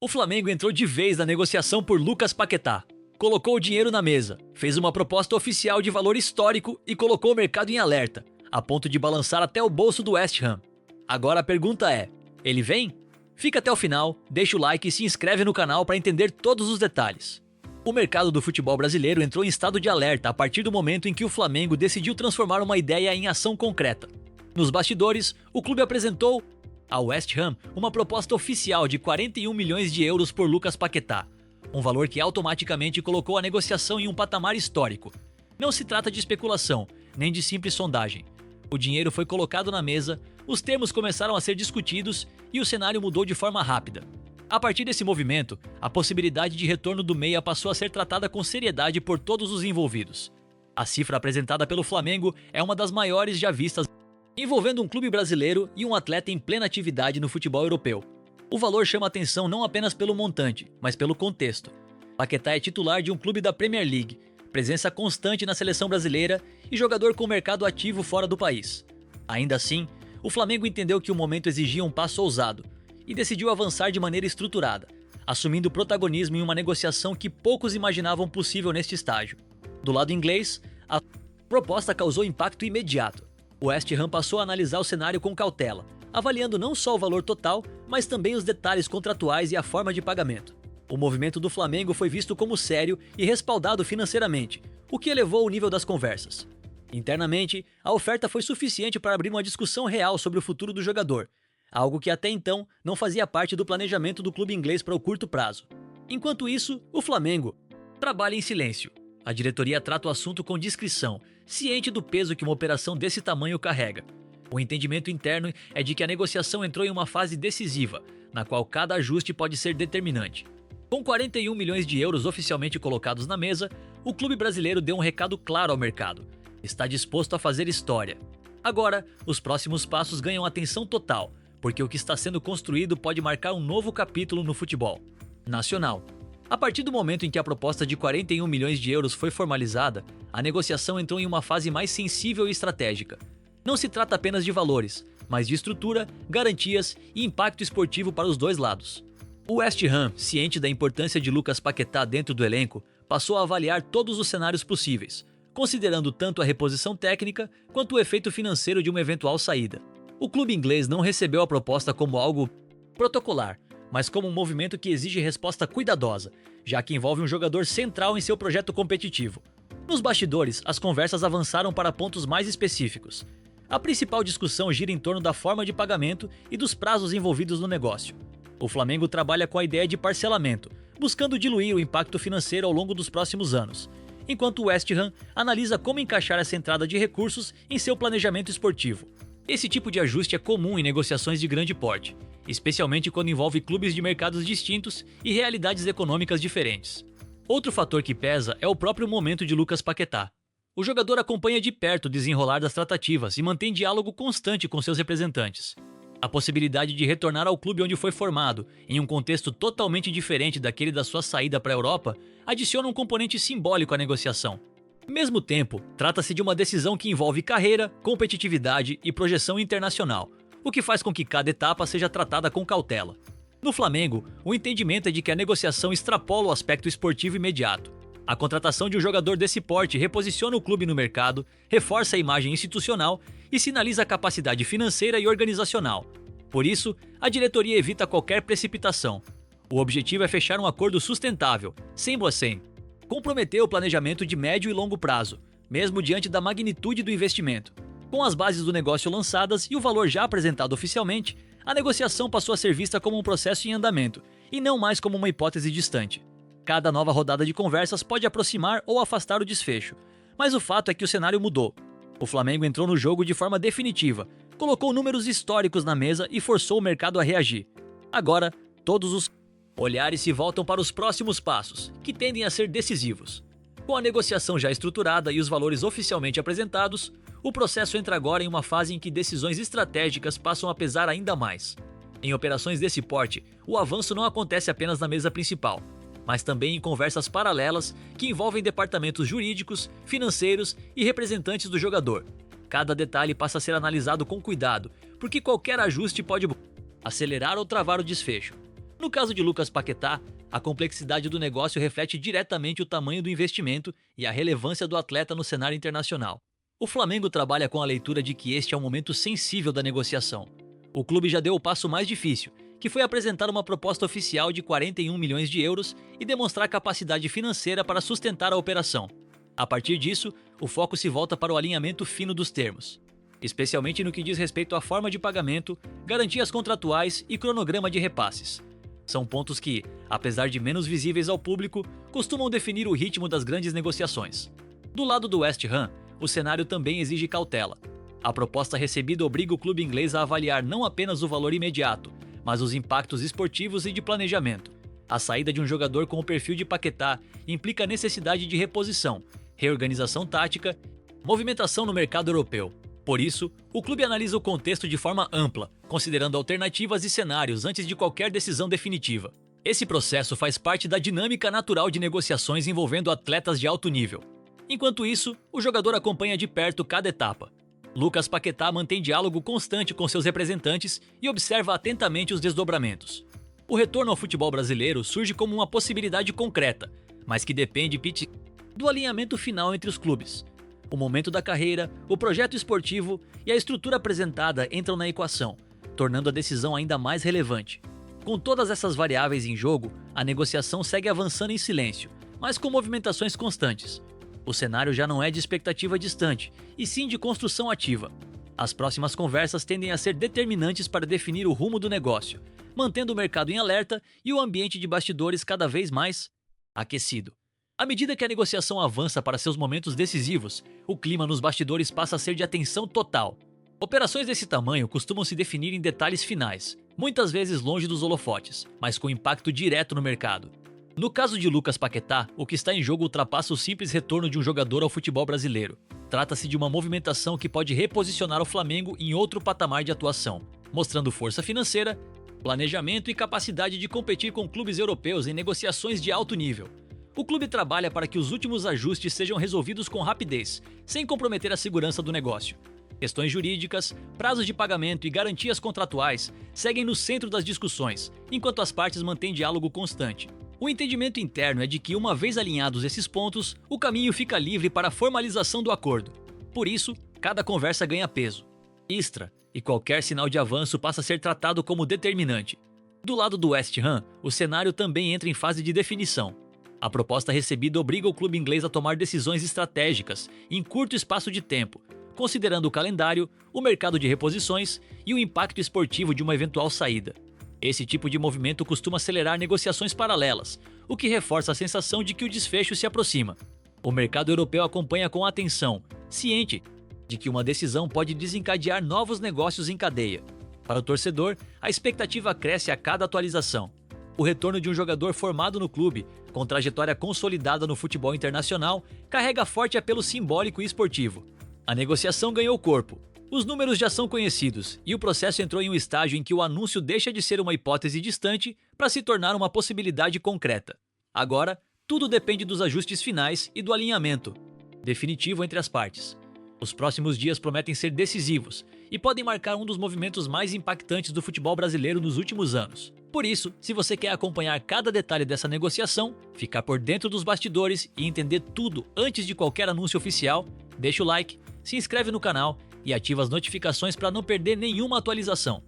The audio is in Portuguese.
O Flamengo entrou de vez na negociação por Lucas Paquetá. Colocou o dinheiro na mesa, fez uma proposta oficial de valor histórico e colocou o mercado em alerta, a ponto de balançar até o bolso do West Ham. Agora a pergunta é, ele vem? Fica até o final, deixa o like e se inscreve no canal para entender todos os detalhes. O mercado do futebol brasileiro entrou em estado de alerta a partir do momento em que o Flamengo decidiu transformar uma ideia em ação concreta. Nos bastidores, o clube apresentou ao West Ham uma proposta oficial de 41 milhões de euros por Lucas Paquetá, um valor que automaticamente colocou a negociação em um patamar histórico. Não se trata de especulação, nem de simples sondagem. O dinheiro foi colocado na mesa, os termos começaram a ser discutidos e o cenário mudou de forma rápida. A partir desse movimento, a possibilidade de retorno do meia passou a ser tratada com seriedade por todos os envolvidos. A cifra apresentada pelo Flamengo é uma das maiores já vistas, envolvendo um clube brasileiro e um atleta em plena atividade no futebol europeu. O valor chama atenção não apenas pelo montante, mas pelo contexto. Paquetá é titular de um clube da Premier League, presença constante na seleção brasileira e jogador com mercado ativo fora do país. Ainda assim, o Flamengo entendeu que o momento exigia um passo ousado e decidiu avançar de maneira estruturada, assumindo protagonismo em uma negociação que poucos imaginavam possível neste estágio. Do lado inglês, a proposta causou impacto imediato. O West Ham passou a analisar o cenário com cautela, avaliando não só o valor total, mas também os detalhes contratuais e a forma de pagamento. O movimento do Flamengo foi visto como sério e respaldado financeiramente, o que elevou o nível das conversas. Internamente, a oferta foi suficiente para abrir uma discussão real sobre o futuro do jogador, algo que até então não fazia parte do planejamento do clube inglês para o curto prazo. Enquanto isso, o Flamengo trabalha em silêncio. A diretoria trata o assunto com discrição, ciente do peso que uma operação desse tamanho carrega. O entendimento interno é de que a negociação entrou em uma fase decisiva, na qual cada ajuste pode ser determinante. Com 41 milhões de euros oficialmente colocados na mesa, o clube brasileiro deu um recado claro ao mercado. Está disposto a fazer história. Agora, os próximos passos ganham atenção total, porque o que está sendo construído pode marcar um novo capítulo no futebol nacional. A partir do momento em que a proposta de 41 milhões de euros foi formalizada, a negociação entrou em uma fase mais sensível e estratégica. Não se trata apenas de valores, mas de estrutura, garantias e impacto esportivo para os dois lados. O West Ham, ciente da importância de Lucas Paquetá dentro do elenco, passou a avaliar todos os cenários possíveis, considerando tanto a reposição técnica quanto o efeito financeiro de uma eventual saída. O clube inglês não recebeu a proposta como algo protocolar, mas como um movimento que exige resposta cuidadosa, já que envolve um jogador central em seu projeto competitivo. Nos bastidores, as conversas avançaram para pontos mais específicos. A principal discussão gira em torno da forma de pagamento e dos prazos envolvidos no negócio. O Flamengo trabalha com a ideia de parcelamento, buscando diluir o impacto financeiro ao longo dos próximos anos, enquanto o West Ham analisa como encaixar essa entrada de recursos em seu planejamento esportivo. Esse tipo de ajuste é comum em negociações de grande porte, especialmente quando envolve clubes de mercados distintos e realidades econômicas diferentes. Outro fator que pesa é o próprio momento de Lucas Paquetá. O jogador acompanha de perto o desenrolar das tratativas e mantém diálogo constante com seus representantes. A possibilidade de retornar ao clube onde foi formado, em um contexto totalmente diferente daquele da sua saída para a Europa, adiciona um componente simbólico à negociação. Ao mesmo tempo, trata-se de uma decisão que envolve carreira, competitividade e projeção internacional, o que faz com que cada etapa seja tratada com cautela. No Flamengo, o entendimento é de que a negociação extrapola o aspecto esportivo imediato. A contratação de um jogador desse porte reposiciona o clube no mercado, reforça a imagem institucional e sinaliza a capacidade financeira e organizacional. Por isso, a diretoria evita qualquer precipitação. O objetivo é fechar um acordo sustentável, sem boa-sem. Comprometer o planejamento de médio e longo prazo, mesmo diante da magnitude do investimento. Com as bases do negócio lançadas e o valor já apresentado oficialmente, a negociação passou a ser vista como um processo em andamento, e não mais como uma hipótese distante. Cada nova rodada de conversas pode aproximar ou afastar o desfecho, mas o fato é que o cenário mudou. O Flamengo entrou no jogo de forma definitiva, colocou números históricos na mesa e forçou o mercado a reagir. Agora, todos os olhares se voltam para os próximos passos, que tendem a ser decisivos. Com a negociação já estruturada e os valores oficialmente apresentados, o processo entra agora em uma fase em que decisões estratégicas passam a pesar ainda mais. Em operações desse porte, o avanço não acontece apenas na mesa principal, mas também em conversas paralelas que envolvem departamentos jurídicos, financeiros e representantes do jogador. Cada detalhe passa a ser analisado com cuidado, porque qualquer ajuste pode acelerar ou travar o desfecho. No caso de Lucas Paquetá, a complexidade do negócio reflete diretamente o tamanho do investimento e a relevância do atleta no cenário internacional. O Flamengo trabalha com a leitura de que este é um momento sensível da negociação. O clube já deu o passo mais difícil, que foi apresentar uma proposta oficial de 41 milhões de euros e demonstrar capacidade financeira para sustentar a operação. A partir disso, o foco se volta para o alinhamento fino dos termos, especialmente no que diz respeito à forma de pagamento, garantias contratuais e cronograma de repasses. São pontos que, apesar de menos visíveis ao público, costumam definir o ritmo das grandes negociações. Do lado do West Ham, o cenário também exige cautela. A proposta recebida obriga o clube inglês a avaliar não apenas o valor imediato, mas os impactos esportivos e de planejamento. A saída de um jogador com o perfil de Paquetá implica a necessidade de reposição, reorganização tática, movimentação no mercado europeu. Por isso, o clube analisa o contexto de forma ampla, considerando alternativas e cenários antes de qualquer decisão definitiva. Esse processo faz parte da dinâmica natural de negociações envolvendo atletas de alto nível. Enquanto isso, o jogador acompanha de perto cada etapa. Lucas Paquetá mantém diálogo constante com seus representantes e observa atentamente os desdobramentos. O retorno ao futebol brasileiro surge como uma possibilidade concreta, mas que depende do alinhamento final entre os clubes. O momento da carreira, o projeto esportivo e a estrutura apresentada entram na equação, tornando a decisão ainda mais relevante. Com todas essas variáveis em jogo, a negociação segue avançando em silêncio, mas com movimentações constantes. O cenário já não é de expectativa distante, e sim de construção ativa. As próximas conversas tendem a ser determinantes para definir o rumo do negócio, mantendo o mercado em alerta e o ambiente de bastidores cada vez mais aquecido. À medida que a negociação avança para seus momentos decisivos, o clima nos bastidores passa a ser de atenção total. Operações desse tamanho costumam se definir em detalhes finais, muitas vezes longe dos holofotes, mas com impacto direto no mercado. No caso de Lucas Paquetá, o que está em jogo ultrapassa o simples retorno de um jogador ao futebol brasileiro. Trata-se de uma movimentação que pode reposicionar o Flamengo em outro patamar de atuação, mostrando força financeira, planejamento e capacidade de competir com clubes europeus em negociações de alto nível. O clube trabalha para que os últimos ajustes sejam resolvidos com rapidez, sem comprometer a segurança do negócio. Questões jurídicas, prazos de pagamento e garantias contratuais seguem no centro das discussões, enquanto as partes mantêm diálogo constante. O entendimento interno é de que, uma vez alinhados esses pontos, o caminho fica livre para a formalização do acordo. Por isso, cada conversa ganha peso extra, e qualquer sinal de avanço passa a ser tratado como determinante. Do lado do West Ham, o cenário também entra em fase de definição. A proposta recebida obriga o clube inglês a tomar decisões estratégicas em curto espaço de tempo, considerando o calendário, o mercado de reposições e o impacto esportivo de uma eventual saída. Esse tipo de movimento costuma acelerar negociações paralelas, o que reforça a sensação de que o desfecho se aproxima. O mercado europeu acompanha com atenção, ciente de que uma decisão pode desencadear novos negócios em cadeia. Para o torcedor, a expectativa cresce a cada atualização. O retorno de um jogador formado no clube, com trajetória consolidada no futebol internacional, carrega forte apelo simbólico e esportivo. A negociação ganhou corpo, os números já são conhecidos e o processo entrou em um estágio em que o anúncio deixa de ser uma hipótese distante para se tornar uma possibilidade concreta. Agora, tudo depende dos ajustes finais e do alinhamento definitivo entre as partes. Os próximos dias prometem ser decisivos e podem marcar um dos movimentos mais impactantes do futebol brasileiro nos últimos anos. Por isso, se você quer acompanhar cada detalhe dessa negociação, ficar por dentro dos bastidores e entender tudo antes de qualquer anúncio oficial, deixa o like, se inscreve no canal e ativa as notificações para não perder nenhuma atualização.